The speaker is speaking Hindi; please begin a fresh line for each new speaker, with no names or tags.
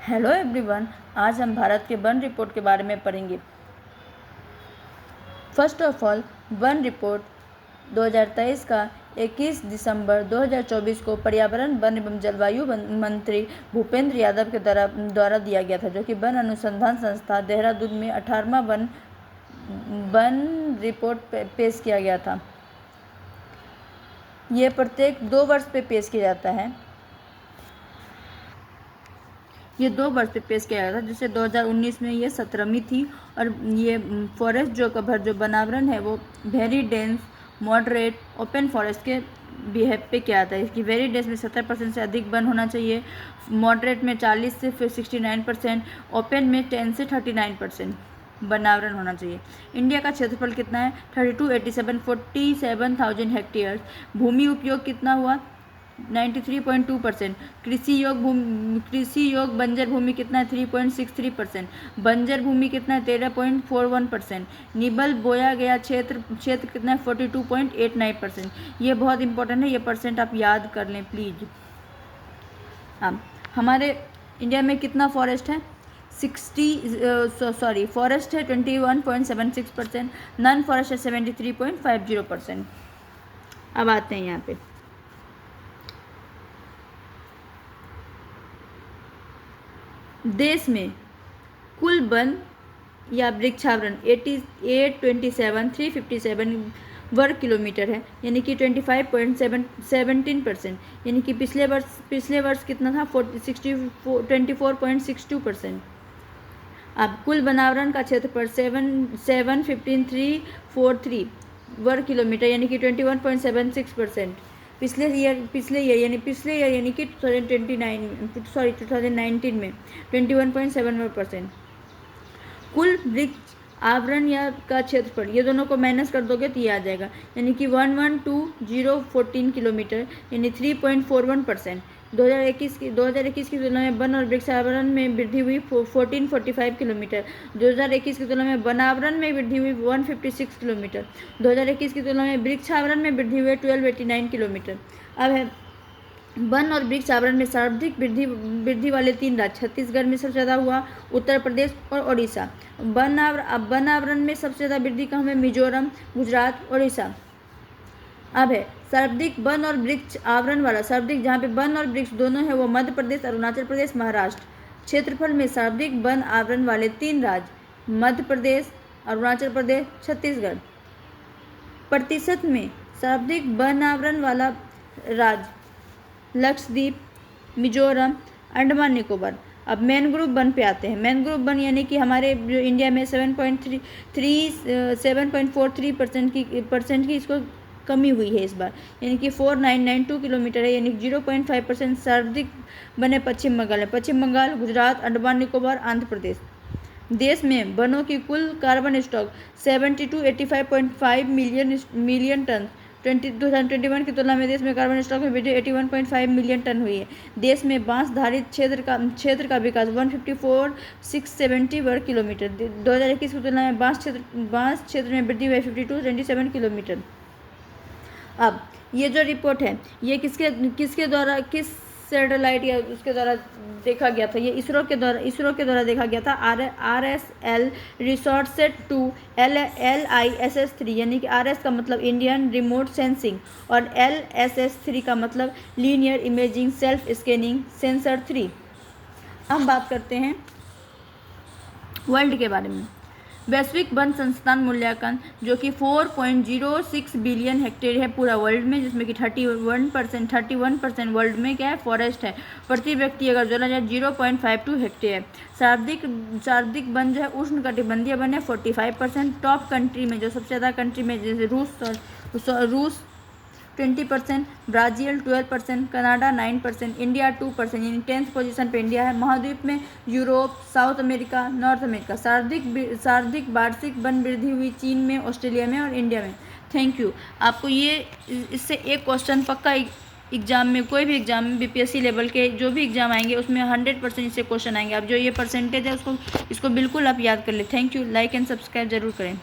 हेलो एवरीवन, आज हम भारत के वन रिपोर्ट के बारे में पढ़ेंगे। First of all, one report 2023 का 21 दिसंबर 2024 को पर्यावरण, वन एवं जलवायु मंत्री भूपेंद्र यादव के द्वारा दिया गया था, जो कि वन अनुसंधान संस्था देहरादून में 18वां वन रिपोर्ट पेश किया गया था। ये प्रत्येक 2 वर्ष पे पेश किया जाता है। ये 2 वर्ष पे पेश किया गया था, जिससे 2019 में ये 17वीं थी। और ये फॉरेस्ट जो कवर जो बनावरण है वो very dense, moderate, open forest के बिहेव पे किया था। इसकी वेरी डेंस में 70% से अधिक वन होना चाहिए, मॉडरेट में 40 से 69%, ओपन में 10 से 39% बनावरण होना चाहिए। इंडिया का क्षेत्रफल कितना है? 47,000 हेक्टेयर। भूमि उपयोग कितना हुआ? 93.2%। कृषि योग बंजर भूमि कितना है? 3.63%। बंजर भूमि कितना है? 13.41%। निबल बोया गया क्षेत्र कितना है? 42.89%। ये बहुत इंपॉर्टेंट है, ये परसेंट आप याद कर लें प्लीज। अब हमारे इंडिया में कितना फॉरेस्ट है? फॉरेस्ट है 21.76%, नॉन फॉरेस्ट है 73.50%। अब आते हैं यहाँ पे देश में कुल वन या वृक्षावरण 827,357 वर्ग किलोमीटर है, यानी कि 25.17%। यानी कि पिछले वर्ष कितना था? 24.62%। अब कुल वनावरण का क्षेत्रफल 715,343 वर्ग किलोमीटर, यानी कि 21.76%। पिछले ईयर यानी कि 2019 में 21.71%। कुल वृक्ष आवरण या का क्षेत्रफल, ये दोनों को माइनस कर दोगे तो ये आ जाएगा, यानी कि 112,014 किलोमीटर, यानी 3.41%। 2021 की तुलना में वन और वृक्ष आवरण में वृद्धि हुई 1445 किलोमीटर। 2021 की तुलना में वनावरण में वृद्धि हुई 156 किलोमीटर। 2021 की तुलना में वृक्ष आवरण में वृद्धि हुई 1289 किलोमीटर। अब है वन और वृक्ष आवरण में सर्वाधिक वृद्धि वाले 3 राज्य। छत्तीसगढ़ में सबसे ज़्यादा हुआ, उत्तर प्रदेश और ओडिशा। वन आवरण में सबसे ज़्यादा वृद्धि कहाँ है? मिजोरम, गुजरात, ओडिशा। अब है सर्वाधिक वन और वृक्ष आवरण वाला, सर्वाधिक जहाँ पे वन और वृक्ष दोनों है वो मध्य प्रदेश, अरुणाचल प्रदेश, महाराष्ट्र। क्षेत्रफल में सर्वाधिक वन आवरण वाले 3 राज्य, मध्य प्रदेश, अरुणाचल प्रदेश, छत्तीसगढ़। प्रतिशत में सर्वाधिक वन आवरण वाला राज्य लक्षद्वीप, मिजोरम, अंडमान निकोबार। अब मैनग्रोव वन पे आते हैं। मैनग्रोव वन यानी कि हमारे जो इंडिया में 7.43% की इसको कमी हुई है इस बार, यानी कि 4992 किलोमीटर है, यानी 0.5% सर्वाधिक बने पश्चिम बंगाल है। पश्चिम बंगाल, गुजरात, अंडमान निकोबार, आंध्र प्रदेश। देश में वनों की कुल कार्बन स्टॉक 7285.5 मिलियन टन। 2021 की तुलना में देश में कार्बन स्टॉक में वृद्धि 81.5 मिलियन टन हुई है। देश में बांस धारित क्षेत्र का विकास 154,670 वर्ग किलोमीटर। 2021 की तुलना में बांस क्षेत्र में वृद्धि हुई 5227 किलोमीटर। अब ये जो रिपोर्ट है ये किसके द्वारा, किस सैटेलाइट या उसके द्वारा देखा गया था? ये इसरो के द्वारा देखा गया था। RSL रिसोर्सेट 2 LISS-3, यानी कि RS का मतलब इंडियन रिमोट सेंसिंग और LSS-3 का मतलब linear imaging self scanning sensor 3। अब बात करते हैं वर्ल्ड के बारे में। वैश्विक वन संस्थान मूल्यांकन, जो कि 4.06 बिलियन हेक्टेयर है पूरा वर्ल्ड में, जिसमें कि 31% वर्ल्ड में क्या है? फॉरेस्ट है। प्रति व्यक्ति अगर जोड़ा जाए 0.52 हेक्टेयर। सर्वाधिक वन जो है उष्ण कटिबंधीय वन है 45%। टॉप कंट्री में जो सबसे ज़्यादा कंट्री में जैसे रूस 20%, ब्राज़ील 12%, कनाडा 9%, इंडिया 2%, यानी 10th पोजीशन पे इंडिया है। महाद्वीप में Europe, south America, north America. सर्वाधिक वार्षिक वन वृद्धि हुई चीन में, ऑस्ट्रेलिया में और इंडिया में। Thank you. आपको ये इससे एक क्वेश्चन पक्का एग्जाम में, कोई भी एग्जाम में, BPSC लेवल के जो भी एग्जाम आएंगे उसमें 100% इससे क्वेश्चन आएंगे। आप जो ये परसेंटेज है इसको बिल्कुल आप याद कर ले। Thank you. Like and subscribe जरूर करें।